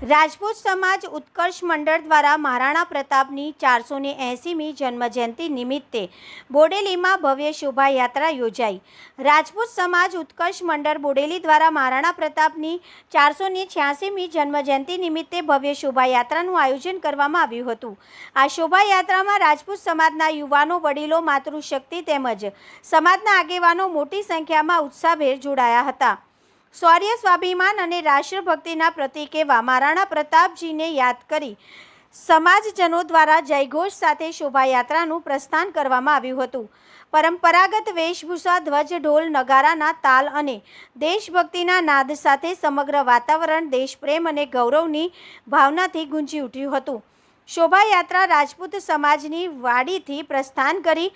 રાજપૂત સમાજ ઉત્કર્ષ મંડળ દ્વારા મહારાણા પ્રતાપની 480મી જન્મજયંતિ નિમિત્તે બોડેલીમાં ભવ્ય શોભાયાત્રા યોજાઈ। રાજપૂત સમાજ ઉત્કર્ષ મંડળ બોડેલી દ્વારા મહારાણા પ્રતાપની 486મી જન્મજયંતિ નિમિત્તે ભવ્ય શોભાયાત્રાનું આયોજન કરવામાં આવ્યું હતું। આ શોભાયાત્રામાં રાજપૂત સમાજના યુવાનો, વડીલો, માતૃશક્તિ તેમજ સમાજના આગેવાનો મોટી સંખ્યામાં ઉત્સાહભેર જોડાયા હતા। શૌર્ય, સ્વાભિમાન અને રાષ્ટ્રભક્તિના પ્રતીક એવા મહારાણા પ્રતાપજીને યાદ કરી સમાજજનો દ્વારા જયઘોષ સાથે શોભાયાત્રાનું પ્રસ્થાન કરવામાં આવ્યું હતું। પરંપરાગત વેશભૂષા, ધ્વજ, ઢોલ, નગારાના તાલ અને દેશભક્તિના નાદ સાથે સમગ્ર વાતાવરણ દેશપ્રેમ અને ગૌરવની ભાવનાથી ગુંજી ઉઠ્યું હતું। શોભાયાત્રા રાજપૂત સમાજની વાડીથી પ્રસ્થાન કરી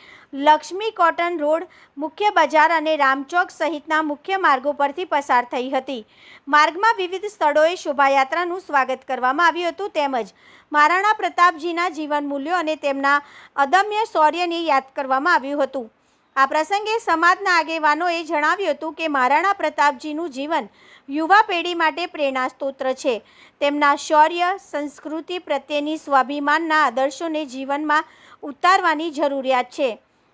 લક્ષ્મી કોટન રોડ, મુખ્ય બજાર અને રામચોક સહિતના મુખ્ય માર્ગો પરથી પસાર થઈ હતી। માર્ગમાં વિવિધ સ્થળોએ શોભાયાત્રાનું સ્વાગત કરવામાં આવ્યું હતું તેમજ મહારાણા પ્રતાપજીના જીવન મૂલ્યો અને તેમના અદમ્ય શૌર્યને યાદ કરવામાં આવ્યું હતું। આ પ્રસંગે સમાજના આગેવાનોએ જણાવ્યું હતું કે મહારાણા પ્રતાપજીનું જીવન યુવા પેઢી માટે પ્રેરણા સ્ત્રોત છે। તેમના શૌર્ય, સંસ્કૃતિ પ્રત્યેની સ્વાભિમાનના આદર્શોને જીવનમાં ઉતારવાની જરૂરિયાત છે।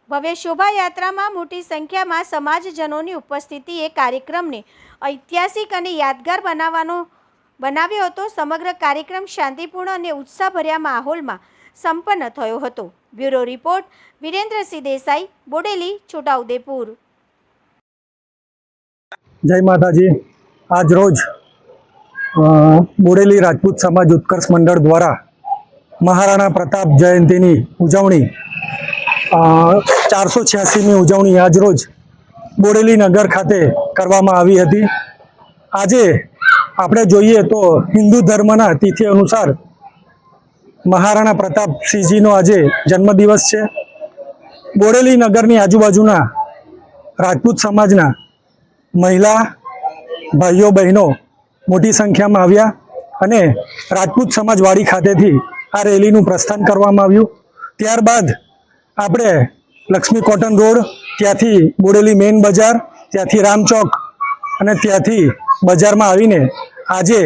ભવ્ય શોભાયાત્રામાં મોટી સંખ્યામાં સમાજજનોની ઉપસ્થિતિએ કાર્યક્રમને ઐતિહાસિક અને યાદગાર બનાવ્યો હતો। સમગ્ર કાર્યક્રમ શાંતિપૂર્ણ અને ઉત્સાહભર્યા માહોલમાં સંપન્ન થયો હતો। Bureau report Virendrasinh Desai, Bodeli, Chhota Udepur. જય માતાજી। આજ રોજ બોડેલી રાજપૂત સમાજ ઉત્કર્ષ મંડળ દ્વારા મહારાણા પ્રતાપ જયંતિની ઉજવણી 486મી ઉજવણી આજ રોજ બોડેલી નગર ખાતે કરવામાં આવી હતી। આજે આપણે જોઈએ તો હિન્દુ ધર્મના તિથિ અનુસાર મહારાણા પ્રતાપસિંહજીનો આજે જન્મદિવસ છે। બોડેલી નગરની આજુબાજુના રાજપૂત સમાજના મહિલા ભાઈઓ બહેનો મોટી સંખ્યામાં આવ્યા અને રાજપૂત સમાજવાડી ખાતેથી આ રેલીનું પ્રસ્થાન કરવામાં આવ્યું। ત્યારબાદ આપણે લક્ષ્મી કોટન રોડ, ત્યાંથી બોડેલી મેઇન બજાર, ત્યાંથી રામચોક અને ત્યાંથી બજારમાં આવીને આજે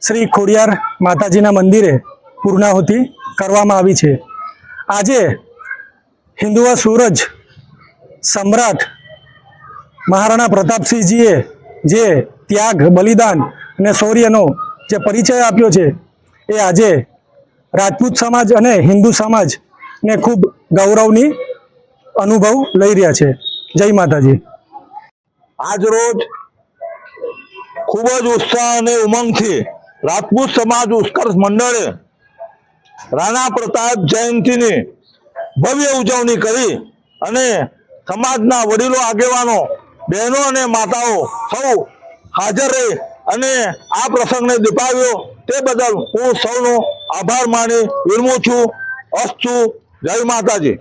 શ્રી ખોડિયાર માતાજીના મંદિરે પૂર્ણાહુતિ કરવામાં આવી છે। આજે હિન્દુવા સૂરજ સમ્રાટ મહારાણા પ્રતાપસિંહજીએ જે ત્યાગ, બલિદાન અને શૌર્યનો જે પરિચય આપ્યો છે એ આજે રાજપૂત સમાજ અને હિન્દુ સમાજને ખૂબ ગૌરવની અનુભવ લઈ રહ્યા છે। જય માતાજી। આજ રોજ ખૂબ જ ઉત્સાહ અને ઉમંગથી રાજપૂત સમાજ ઉત્કર્ષ મંડળે રાણા પ્રતાપ જયંતિની ભવ્ય ઉજવણી કરી અને સમાજના વડીલો, આગેવાનો, બહેનો અને માતાઓ સૌ હાજર રહી અને આ પ્રસંગને દીપાવ્યો તે બદલ હું સૌનો આભાર માની વિરમું છું। અસ્તુ। જય માતાજી।